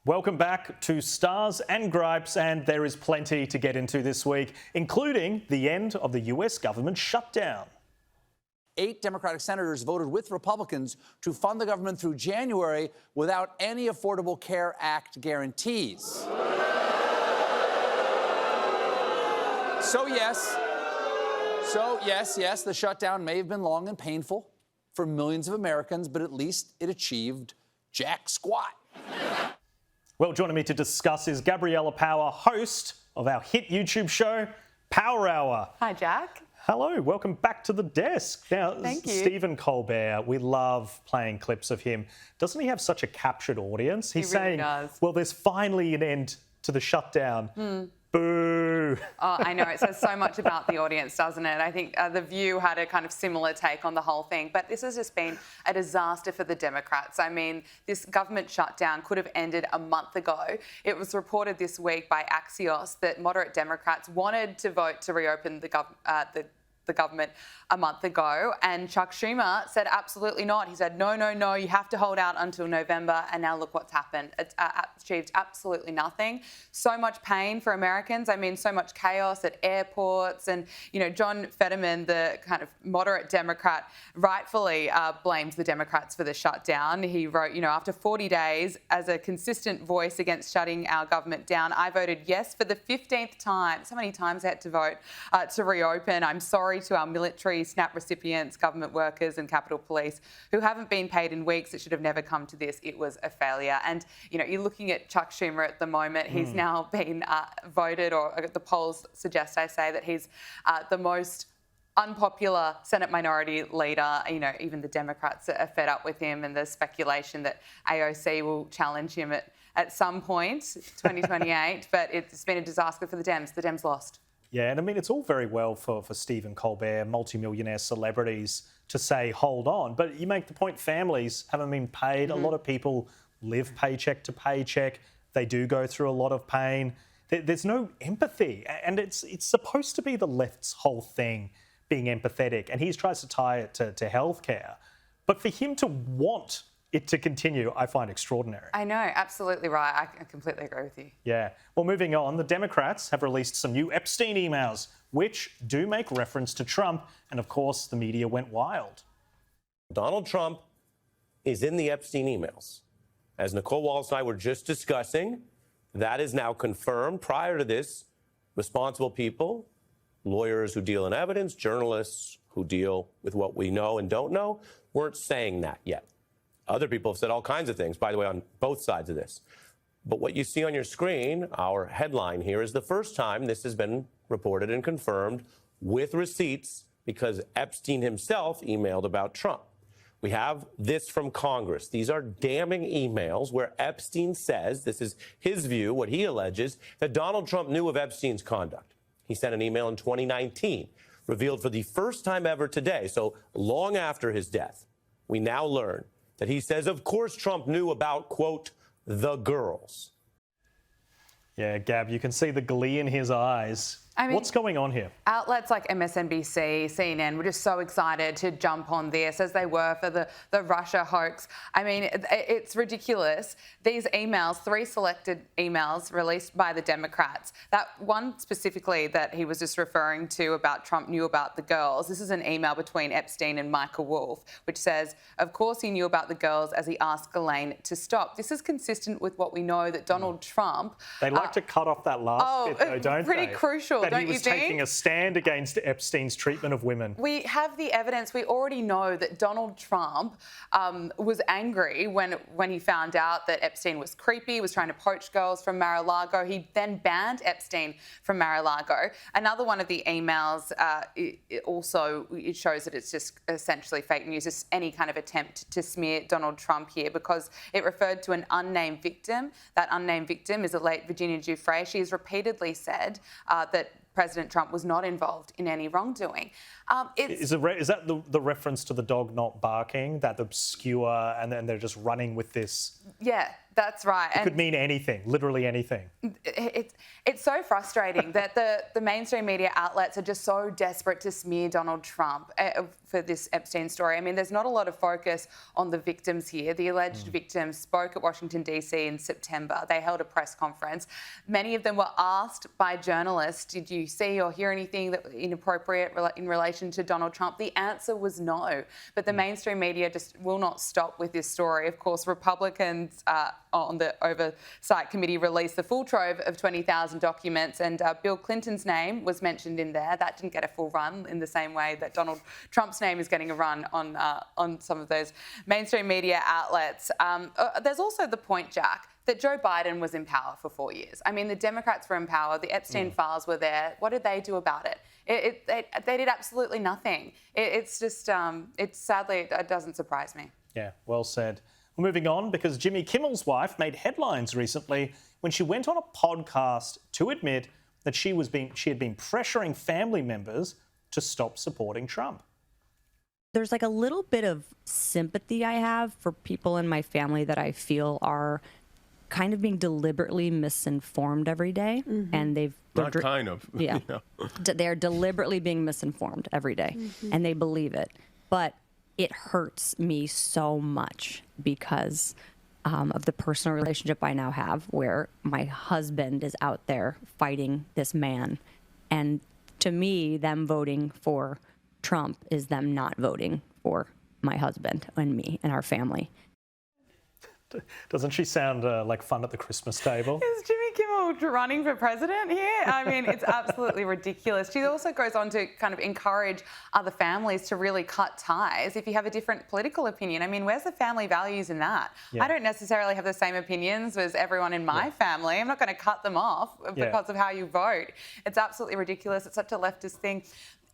Welcome back to Stars and Gripes, and there is plenty to get into this week, including the end of the US government shutdown. 8 Democratic senators voted with Republicans to fund the government through January without any Affordable Care Act guarantees. So yes, the shutdown may have been long and painful for millions of Americans, but at least it achieved jack squat. Well, joining me to discuss is Gabriella Power, host of our hit YouTube show, Power Hour. Hi, Jack. Hello, welcome back to the desk. Now, Thank you. Stephen Colbert, we love playing clips of him. Doesn't he have such a captured audience? He's really saying, does. well, there's finally an end to the shutdown. Boo. Oh, I know. It says so much about the audience, doesn't it? I think The View had a kind of similar take on the whole thing. But this has just been a disaster for the Democrats. I mean, this government shutdown could have ended a month ago. It was reported this week by Axios that moderate Democrats wanted to vote to reopen the government a month ago, and Chuck Schumer said absolutely not. He said, no, you have to hold out until November, and now look what's happened. It's achieved absolutely nothing. So much pain for Americans. I mean, so much chaos at airports, and, you know, John Fetterman, the kind of moderate Democrat, rightfully blames the Democrats for the shutdown. He wrote, you know, after 40 days, as a consistent voice against shutting our government down, I voted yes for the 15th time. So many times I had to vote to reopen. I'm sorry to our military, SNAP recipients, government workers and Capitol Police who haven't been paid in weeks. It should have never come to this. It was a failure. And, you know, you're looking at Chuck Schumer at the moment. He's now been voted, or the polls suggest, I say, that he's the most unpopular Senate Minority Leader. You know, even the Democrats are fed up with him, and there's speculation that AOC will challenge him at some point, 2028. But it's been a disaster for the Dems. The Dems lost. Yeah, and I mean, it's all very well for Stephen Colbert, multimillionaire celebrities, to say, hold on. But you make the point, families haven't been paid. A lot of people live paycheck to paycheck. They do go through a lot of pain. There's no empathy. And it's supposed to be the left's whole thing, being empathetic. And he tries to tie it to healthcare. But for him to want it to continue, I find extraordinary. I know, absolutely right. I completely agree with you. Yeah. Well, moving on, the Democrats have released some new Epstein emails, which do make reference to Trump. And of course, the media went wild. Donald Trump is in the Epstein emails. As Nicole Wallace and I were just discussing, that is now confirmed. Prior to this, responsible people, lawyers who deal in evidence, journalists who deal with what we know and don't know, weren't saying that yet. Other people have said all kinds of things, by the way, on both sides of this. But what you see on your screen, our headline here, is the first time this has been reported and confirmed with receipts, because Epstein himself emailed about Trump. We have this from Congress. These are damning emails where Epstein says, this is his view, what he alleges, that Donald Trump knew of Epstein's conduct. He sent an email in 2019, revealed for the first time ever today, so long after his death. We now learn that he says, of course, Trump knew about, quote, the girls. Yeah, Gab, you can see the glee in his eyes. I mean, what's going on here? Outlets like MSNBC, CNN were just so excited to jump on this, as they were for the Russia hoax. I mean, it's ridiculous. These emails, 3 selected emails released by the Democrats, that one specifically that he was just referring to about Trump knew about the girls. This is an email between Epstein and Michael Wolff, which says, of course he knew about the girls as he asked Ghislaine to stop. This is consistent with what we know that Donald Trump... They like to cut off that last bit, though, don't they? Pretty crucial. That he was taking a stand against Epstein's treatment of women. We have the evidence. We already know that Donald Trump was angry when he found out that Epstein was creepy, was trying to poach girls from Mar-a-Lago. He then banned Epstein from Mar-a-Lago. Another one of the emails, it shows that it's just essentially fake news, just any kind of attempt to smear Donald Trump here, because it referred to an unnamed victim. That unnamed victim is a late Virginia Giuffre. She has repeatedly said that President Trump was not involved in any wrongdoing. Is that the reference to the dog not barking, that obscure, and then they're just running with this? Yeah, That's right. It could mean anything, literally anything. It's so frustrating that the mainstream media outlets are just so desperate to smear Donald Trump for this Epstein story. I mean, there's not a lot of focus on the victims here. The alleged victims spoke at Washington, D.C. in September. They held a press conference. Many of them were asked by journalists, did you see or hear anything that inappropriate in relation to Donald Trump? The answer was no. But the mainstream media just will not stop with this story. Of course, Republicans on the Oversight Committee released the full trove of 20,000 documents, and Bill Clinton's name was mentioned in there. That didn't get a full run in the same way that Donald Trump's name is getting a run on some of those mainstream media outlets. There's also the point, Jack, that Joe Biden was in power for 4 years. I mean, the Democrats were in power. The Epstein files were there. What did they do about it? They did absolutely nothing. It's just, sadly, it doesn't surprise me. Yeah, well said. We're moving on because Jimmy Kimmel's wife made headlines recently when she went on a podcast to admit that she had been pressuring family members to stop supporting Trump. There's like a little bit of sympathy I have for people in my family that I feel are kind of being deliberately misinformed every day. And Not kind of. Yeah. You know. They're deliberately being misinformed every day and they believe it. But it hurts me so much because of the personal relationship I now have where my husband is out there fighting this man. And to me, them voting for Trump is them not voting for my husband and me and our family. Doesn't she sound like fun at the Christmas table? Is Jimmy Kimmel running for president here? I mean, it's absolutely ridiculous. She also goes on to kind of encourage other families to really cut ties if you have a different political opinion. I mean, where's the family values in that? Yeah. I don't necessarily have the same opinions as everyone in my family. I'm not going to cut them off because of how you vote. It's absolutely ridiculous. It's such a leftist thing.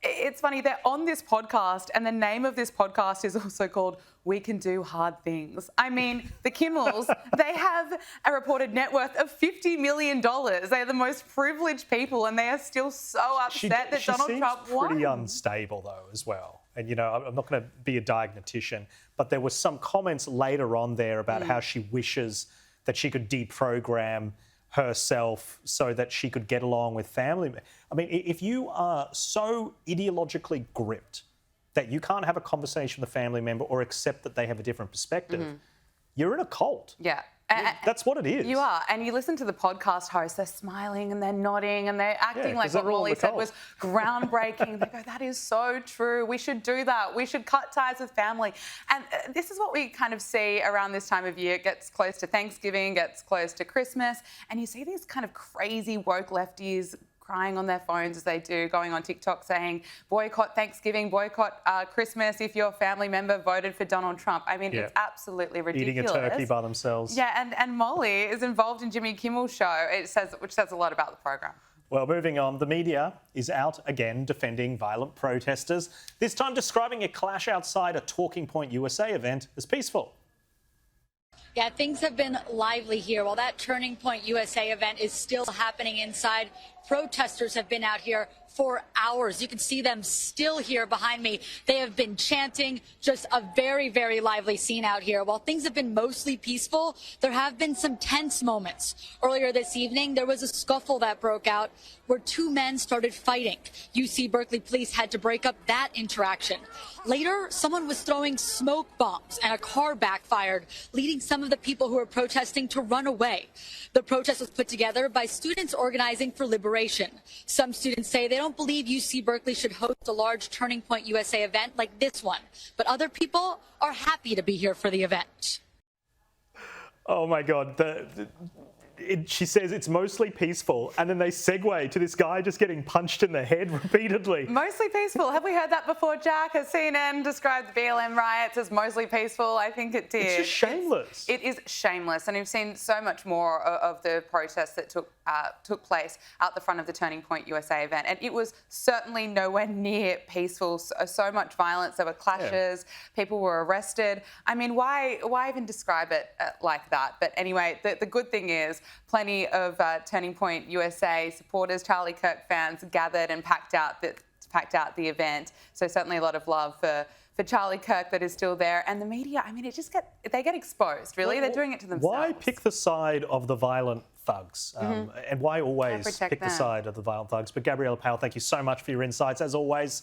It's funny, they're on this podcast and the name of this podcast is also called We Can Do Hard Things. I mean, the Kimmels, they have a reported net worth of $50 million. They're the most privileged people and they are still so upset that Donald Trump won. She's pretty unstable though as well. And, you know, I'm not going to be a diagnostician, but there were some comments later on there about how she wishes that she could deprogram herself so that she could get along with family. I mean, if you are so ideologically gripped that you can't have a conversation with a family member or accept that they have a different perspective, you're in a cult. Yeah. That's what it is. You are. And you listen to the podcast hosts, they're smiling and they're nodding and they're acting like what Molly said was groundbreaking. They go, that is so true. We should do that. We should cut ties with family. And this is what we kind of see around this time of year. It gets close to Thanksgiving, gets close to Christmas. And you see these kind of crazy woke lefties crying on their phones as they do, going on TikTok saying, boycott Thanksgiving, boycott Christmas if your family member voted for Donald Trump. I mean, it's absolutely ridiculous. Eating a turkey by themselves. Yeah, and Molly is involved in Jimmy Kimmel's show, which says a lot about the program. Well, moving on, the media is out again defending violent protesters, this time describing a clash outside a Talking Point USA event as peaceful. Yeah, things have been lively here. While that Turning Point USA event is still happening inside, protesters have been out here for hours. You can see them still here behind me. They have been chanting, just a very, very lively scene out here. While things have been mostly peaceful, there have been some tense moments. Earlier this evening, there was a scuffle that broke out where two men started fighting. UC Berkeley police had to break up that interaction. Later, someone was throwing smoke bombs and a car backfired, leading some of the people who were protesting to run away. The protest was put together by students organizing for liberation. Some students say they don't believe UC Berkeley should host a large Turning Point USA event like this one, but other people are happy to be here for the event. Oh my God. She says it's mostly peaceful, and then they segue to this guy just getting punched in the head repeatedly. Mostly peaceful. Have we heard that before, Jack? Has CNN described the BLM riots as mostly peaceful? I think it did. It's just shameless. It is shameless, and we've seen so much more of the protests that took place out the front of the Turning Point USA event, and it was certainly nowhere near peaceful. So much violence. There were clashes. People were arrested. I mean, why even describe it like that? But anyway, the good thing is, plenty of Turning Point USA supporters, Charlie Kirk fans gathered and packed out packed out the event. So certainly a lot of love for Charlie Kirk that is still there. And the media, I mean, they get exposed, really. They're doing it to themselves. Why pick the side of the violent thugs? And why always pick the side of the violent thugs? But Gabriella Power, thank you so much for your insights, as always.